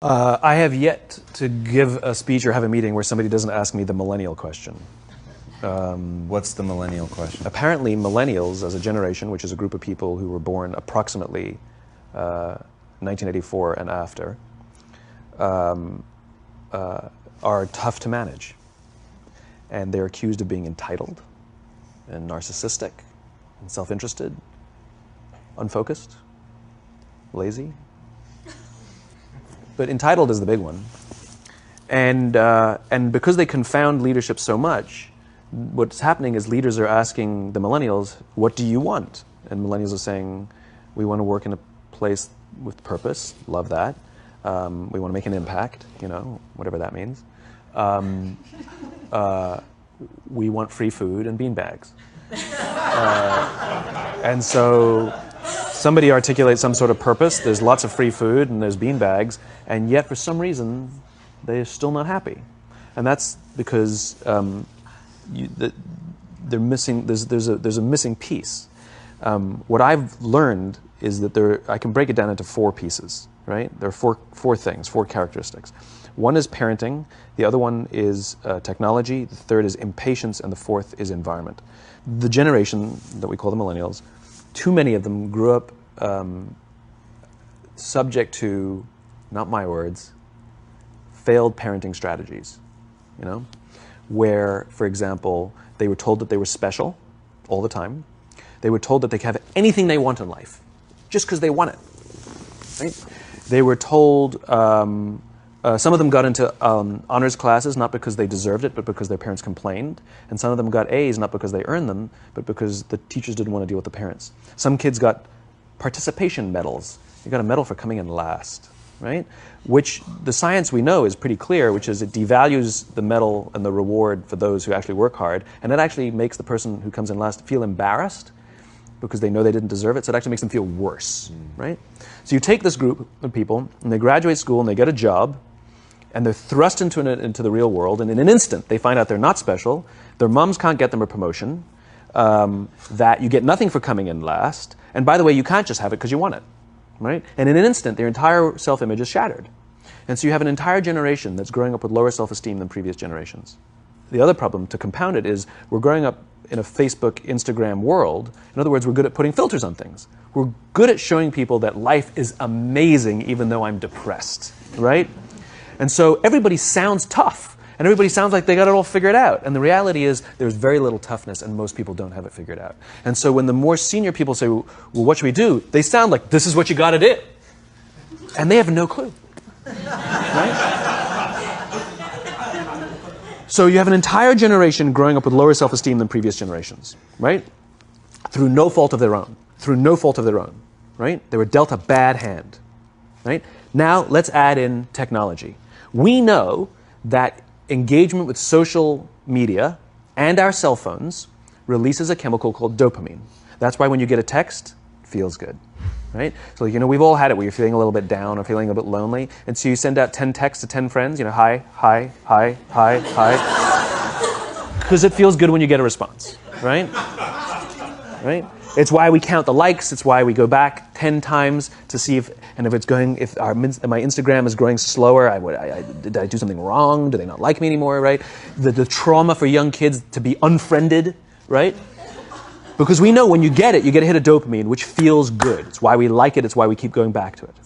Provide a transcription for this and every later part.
I have yet to give a speech or have a meeting where somebody doesn't ask me the millennial question. What's the millennial question? Apparently, millennials as a generation, which is a group of people who were born approximately 1984 and after, are tough to manage. And they're accused of being entitled and narcissistic and self-interested, unfocused, lazy. But entitled is the big one. And because they confound leadership so much, what's happening is leaders are asking the millennials, what do you want? And millennials are saying, we want to work in a place with purpose, love that. We want to make an impact, whatever that means. We want free food and beanbags. And so somebody articulates some sort of purpose, there's lots of free food and there's beanbags, and yet for some reason they're still not happy. And that's because they're missing, there's a missing piece. What I've learned is that I can break it down into four pieces, right? There are four things, four characteristics. One is parenting, the other one is technology, the third is impatience, and the fourth is environment. The generation that we call the millennials, too many of them grew up subject to, not my words, failed parenting strategies, where, for example, they were told that they were special all the time. They were told that they could have anything they want in life, just because they want it, right? They were told, some of them got into honors classes, not because they deserved it, but because their parents complained. And some of them got A's, not because they earned them, but because the teachers didn't want to deal with the parents. Some kids got participation medals. You got a medal for coming in last, right? Which the science we know is pretty clear, which is it devalues the medal and the reward for those who actually work hard. And it actually makes the person who comes in last feel embarrassed because they know they didn't deserve it. So it actually makes them feel worse, right? So you take this group of people and they graduate school and they get a job, and they're thrust into the real world, and in an instant they find out they're not special, their moms can't get them a promotion, that you get nothing for coming in last, and by the way, you can't just have it because you want it, right? And in an instant, their entire self-image is shattered. And so you have an entire generation that's growing up with lower self-esteem than previous generations. The other problem, to compound it, is we're growing up in a Facebook, Instagram world. In other words, we're good at putting filters on things. We're good at showing people that life is amazing even though I'm depressed, right? And so everybody sounds tough, and everybody sounds like they got it all figured out. And the reality is there's very little toughness, and most people don't have it figured out. And so when the more senior people say, well, what should we do? They sound like, this is what you got to do. And they have no clue. Right? So you have an entire generation growing up with lower self-esteem than previous generations, right? Through no fault of their own. Through no fault of their own, right? They were dealt a bad hand, right? Now let's add in technology. We know that engagement with social media and our cell phones releases a chemical called dopamine. That's why when you get a text, it feels good, right? So, we've all had it where you're feeling a little bit down or feeling a bit lonely, and so you send out 10 texts to 10 friends, hi, hi, hi, hi, hi, because it feels good when you get a response, right? Right? It's why we count the likes. It's why we go back 10 times to see if my Instagram is growing slower. Did I do something wrong? Do they not like me anymore? Right? The trauma for young kids to be unfriended, right? Because we know when you get it, you get a hit of dopamine, which feels good. It's why we like it. It's why we keep going back to it.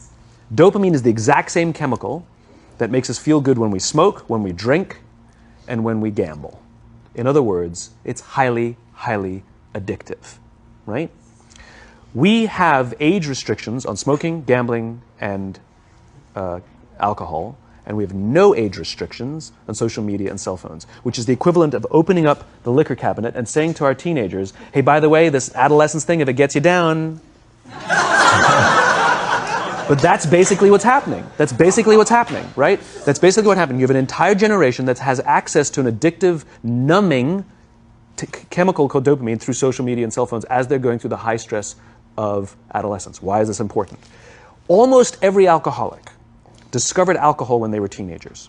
Dopamine is the exact same chemical that makes us feel good when we smoke, when we drink, and when we gamble. In other words, it's highly, highly addictive. Right? We have age restrictions on smoking, gambling, and alcohol, and we have no age restrictions on social media and cell phones, which is the equivalent of opening up the liquor cabinet and saying to our teenagers, hey, by the way, this adolescence thing, if it gets you down. But that's basically what's happening. That's basically what's happening, right? That's basically what happened. You have an entire generation that has access to an addictive, numbing chemical called dopamine through social media and cell phones as they're going through the high stress of adolescence. Why is this important? Almost every alcoholic discovered alcohol when they were teenagers.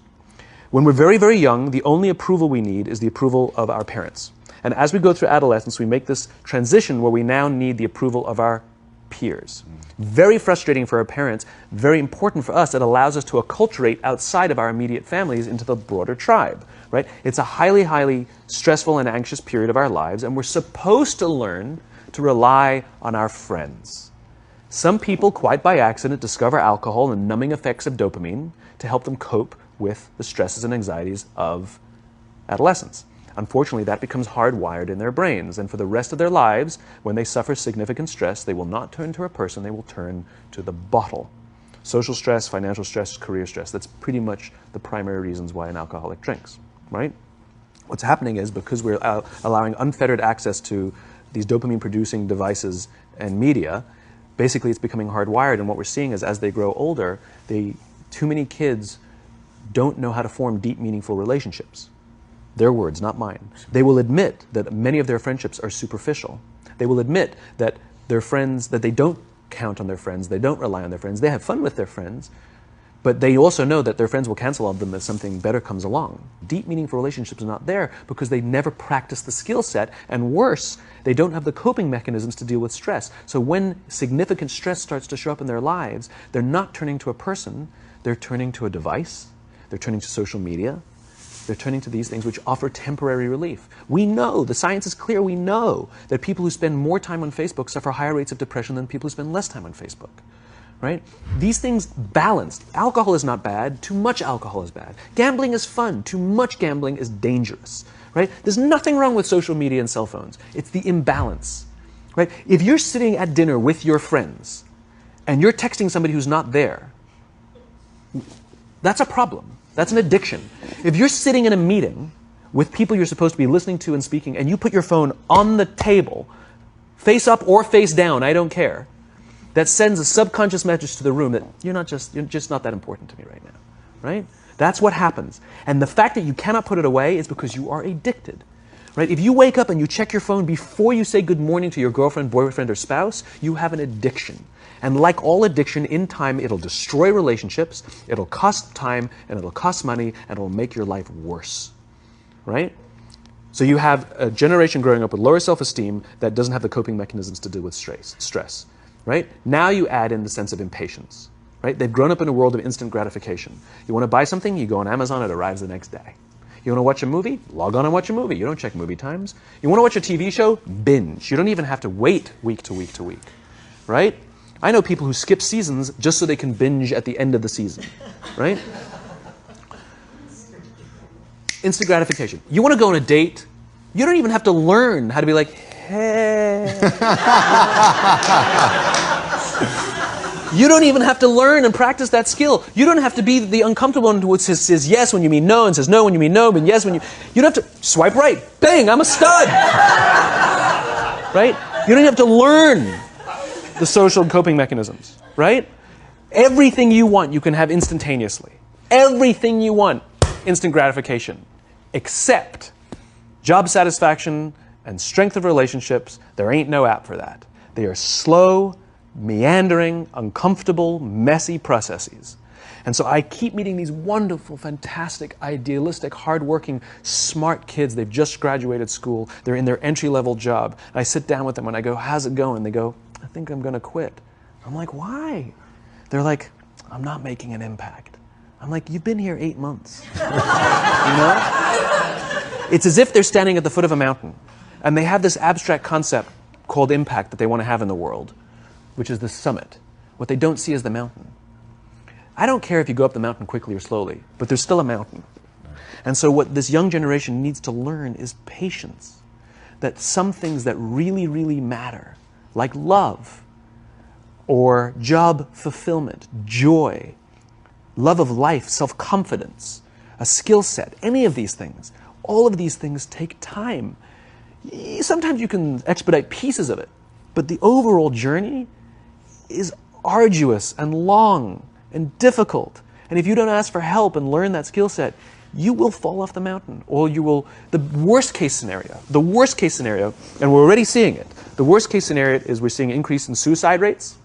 When we're very, very young, the only approval we need is the approval of our parents. And as we go through adolescence, we make this transition where we now need the approval of our peers. Very frustrating for our parents, very important for us. It allows us to acculturate outside of our immediate families into the broader tribe, right? It's a highly, highly stressful and anxious period of our lives, and we're supposed to learn to rely on our friends. Some people, quite by accident, discover alcohol and numbing effects of dopamine to help them cope with the stresses and anxieties of adolescence. Unfortunately, that becomes hardwired in their brains, and for the rest of their lives, when they suffer significant stress, they will not turn to a person, they will turn to the bottle. Social stress, financial stress, career stress, that's pretty much the primary reasons why an alcoholic drinks, right? What's happening is, because we're allowing unfettered access to these dopamine-producing devices and media, basically it's becoming hardwired, and what we're seeing is, as they grow older, too many kids don't know how to form deep, meaningful relationships. Their words, not mine. They will admit that many of their friendships are superficial. They will admit that their friends, that they don't count on their friends, they don't rely on their friends, they have fun with their friends, but they also know that their friends will cancel on them if something better comes along. Deep, meaningful relationships are not there because they never practice the skill set, and worse, they don't have the coping mechanisms to deal with stress. So when significant stress starts to show up in their lives, they're not turning to a person, they're turning to a device, they're turning to social media, they're turning to these things which offer temporary relief. We know, the science is clear, we know that people who spend more time on Facebook suffer higher rates of depression than people who spend less time on Facebook, right? These things balanced. Alcohol is not bad, too much alcohol is bad. Gambling is fun, too much gambling is dangerous, right? There's nothing wrong with social media and cell phones. It's the imbalance, right? If you're sitting at dinner with your friends and you're texting somebody who's not there, that's a problem. That's an addiction. If you're sitting in a meeting with people you're supposed to be listening to and speaking, and you put your phone on the table, face up or face down, I don't care, that sends a subconscious message to the room that you're just not that important to me right now, right? That's what happens. And the fact that you cannot put it away is because you are addicted, right? If you wake up and you check your phone before you say good morning to your girlfriend, boyfriend, or spouse, you have an addiction. And like all addiction, in time, it'll destroy relationships, it'll cost time, and it'll cost money, and it'll make your life worse, right? So you have a generation growing up with lower self-esteem that doesn't have the coping mechanisms to deal with stress, right? Now you add in the sense of impatience, right? They've grown up in a world of instant gratification. You want to buy something, you go on Amazon, it arrives the next day. You want to watch a movie? Log on and watch a movie. You don't check movie times. You want to watch a TV show? Binge. You don't even have to wait week to week to week, right? I know people who skip seasons just so they can binge at the end of the season, right? Instant gratification. You want to go on a date? You don't even have to learn how to be like, hey. You don't even have to learn and practice that skill. You don't have to be the uncomfortable one who says yes when you mean no, and says no when you mean no, and yes when you... You don't have to swipe right. Bang, I'm a stud. Right? You don't have to learn the social coping mechanisms, right? Everything you want, you can have instantaneously. Everything you want, instant gratification. Except job satisfaction and strength of relationships, there ain't no app for that. They are slow, meandering, uncomfortable, messy processes. And so I keep meeting these wonderful, fantastic, idealistic, hardworking, smart kids. They've just graduated school. They're in their entry-level job. And I sit down with them and I go, how's it going? They go, I think I'm going to quit. I'm like, why? They're like, I'm not making an impact. I'm like, you've been here 8 months. You know? It's as if they're standing at the foot of a mountain and they have this abstract concept called impact that they want to have in the world, which is the summit. What they don't see is the mountain. I don't care if you go up the mountain quickly or slowly, but there's still a mountain. And so what this young generation needs to learn is patience. That some things that really, really matter, like love, or job fulfillment, joy, love of life, self-confidence, a skill set, any of these things, all of these things take time. Sometimes you can expedite pieces of it, but the overall journey is arduous and long and difficult. And if you don't ask for help and learn that skill set, you will fall off the mountain, or you will, the worst case scenario, and we're already seeing it, the worst case scenario is we're seeing an increase in suicide rates,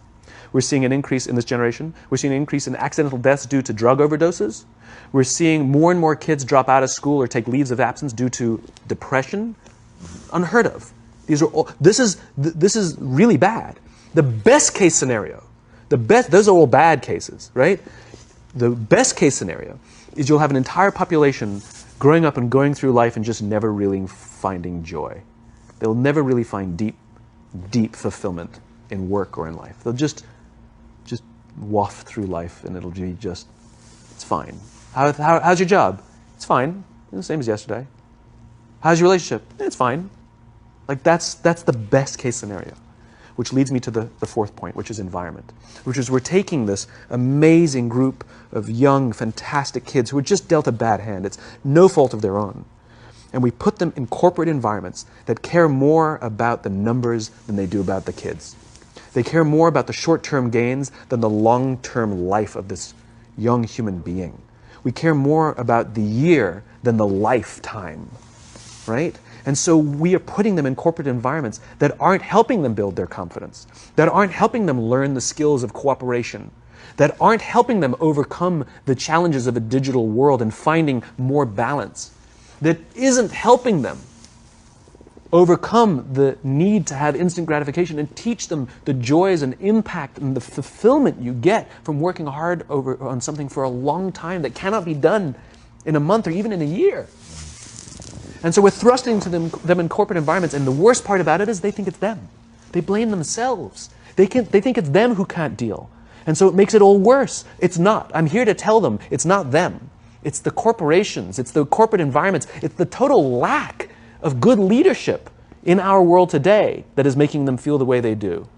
we're seeing an increase in this generation, we're seeing an increase in accidental deaths due to drug overdoses, we're seeing more and more kids drop out of school or take leaves of absence due to depression, unheard of. These are all, this is really bad. The best case scenario, Those are all bad cases, right? The best case scenario is you'll have an entire population growing up and going through life and just never really finding joy. They'll never really find deep fulfillment in work or in life. They'll just waft through life and it'll be just, it's fine. How's your job? It's fine. The same as yesterday. How's your relationship? It's fine. Like that's the best case scenario. Which leads me to the fourth point, which is environment. Which is we're taking this amazing group of young, fantastic kids who are just dealt a bad hand. It's no fault of their own. And we put them in corporate environments that care more about the numbers than they do about the kids. They care more about the short-term gains than the long-term life of this young human being. We care more about the year than the lifetime, right? And so we are putting them in corporate environments that aren't helping them build their confidence, that aren't helping them learn the skills of cooperation, that aren't helping them overcome the challenges of a digital world and finding more balance, that isn't helping them overcome the need to have instant gratification and teach them the joys and impact and the fulfillment you get from working hard on something for a long time that cannot be done in a month or even in a year. And so we're thrusting to them in corporate environments, and the worst part about it is they think it's them. They blame themselves. They think it's them who can't deal. And so it makes it all worse. It's not. I'm here to tell them it's not them. It's the corporations. It's the corporate environments. It's the total lack of good leadership in our world today that is making them feel the way they do.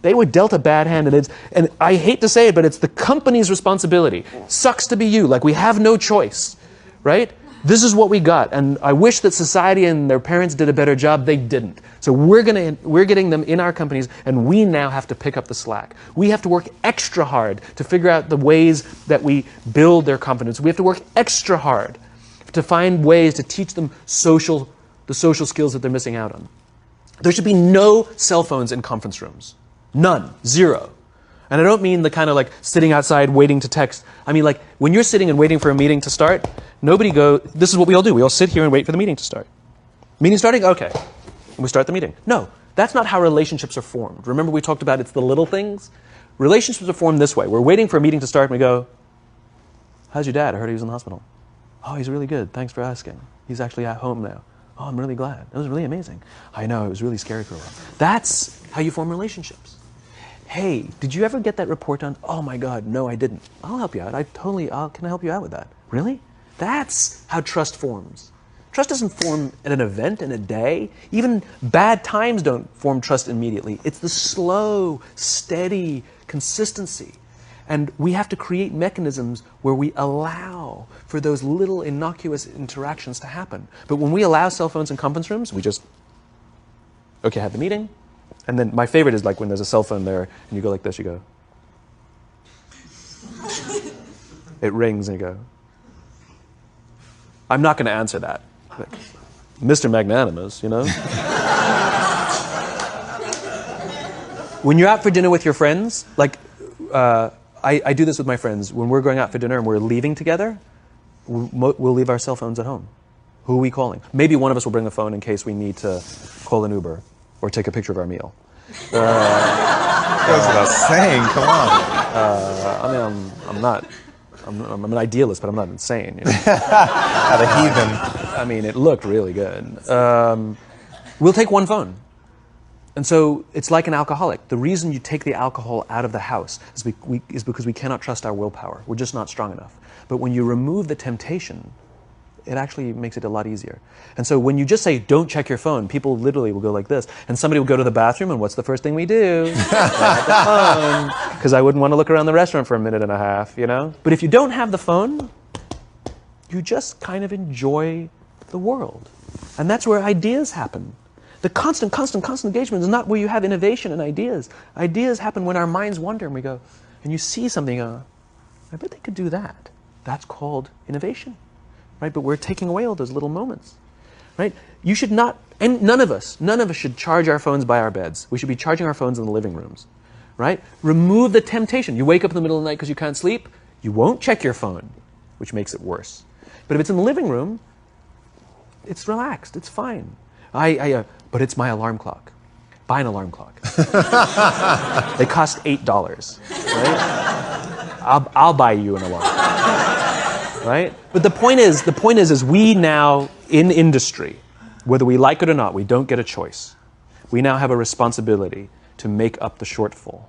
They were dealt a bad hand, and I hate to say it, but it's the company's responsibility. Sucks to be you. Like, we have no choice, right? This is what we got, and I wish that society and their parents did a better job. They didn't. So we're getting them in our companies, and we now have to pick up the slack. We have to work extra hard to figure out the ways that we build their confidence. We have to work extra hard to find ways to teach them the social skills that they're missing out on. There should be no cell phones in conference rooms. None. Zero. And I don't mean the kind of like sitting outside waiting to text. I mean like when you're sitting and waiting for a meeting to start, this is what we all do. We all sit here and wait for the meeting to start. Meeting starting? Okay. And we start the meeting. No, that's not how relationships are formed. Remember we talked about it's the little things? Relationships are formed this way. We're waiting for a meeting to start and we go, how's your dad? I heard he was in the hospital. Oh, he's really good. Thanks for asking. He's actually at home now. Oh, I'm really glad. It was really amazing. I know, it was really scary for a while. That's how you form relationships. Hey, did you ever get that report done? Oh my God, no, I didn't. I'll help you out. Can I help you out with that? Really? That's how trust forms. Trust doesn't form at an event in a day. Even bad times don't form trust immediately. It's the slow, steady consistency. And we have to create mechanisms where we allow for those little innocuous interactions to happen. But when we allow cell phones in conference rooms, we just, okay, have the meeting. And then my favorite is like when there's a cell phone there and you go like this, you go. It rings and you go. I'm not going to answer that. Like, Mr. Magnanimous, you know? When you're out for dinner with your friends, like, I do this with my friends. When we're going out for dinner and we're leaving together, we'll leave our cell phones at home. Who are we calling? Maybe one of us will bring a phone in case we need to call an Uber or take a picture of our meal. Goes without saying, come on. I'm an idealist, but I'm not insane. You know? Not a heathen. I mean, it looked really good. We'll take one phone. And so it's like an alcoholic. The reason you take the alcohol out of the house is because we cannot trust our willpower. We're just not strong enough. But when you remove the temptation, it actually makes it a lot easier. And so when you just say, don't check your phone, people literally will go like this. And somebody will go to the bathroom, and what's the first thing we do? Grab the phone. Because I wouldn't want to look around the restaurant for a minute and a half, you know? But if you don't have the phone, you just kind of enjoy the world. And that's where ideas happen. The constant engagement is not where you have innovation and ideas. Ideas happen when our minds wander and we go, and you see something, I bet they could do that. That's called innovation, right? But we're taking away all those little moments, right? You should not, and none of us should charge our phones by our beds. We should be charging our phones in the living rooms, right? Remove the temptation. You wake up in the middle of the night because you can't sleep, you won't check your phone, which makes it worse. But if it's in the living room, it's relaxed, it's fine. But it's my alarm clock. buy an alarm clock. They cost $8, right? I'll buy you an alarm, right? But the point is we now, in industry, whether we like it or not, we don't get a choice. We now have a responsibility to make up the shortfall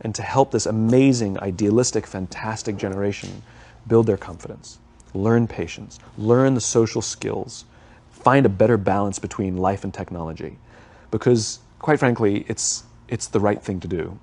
and to help this amazing, idealistic, fantastic generation build their confidence, learn patience, learn the social skills, find a better balance between life and technology. Because, quite frankly, it's the right thing to do.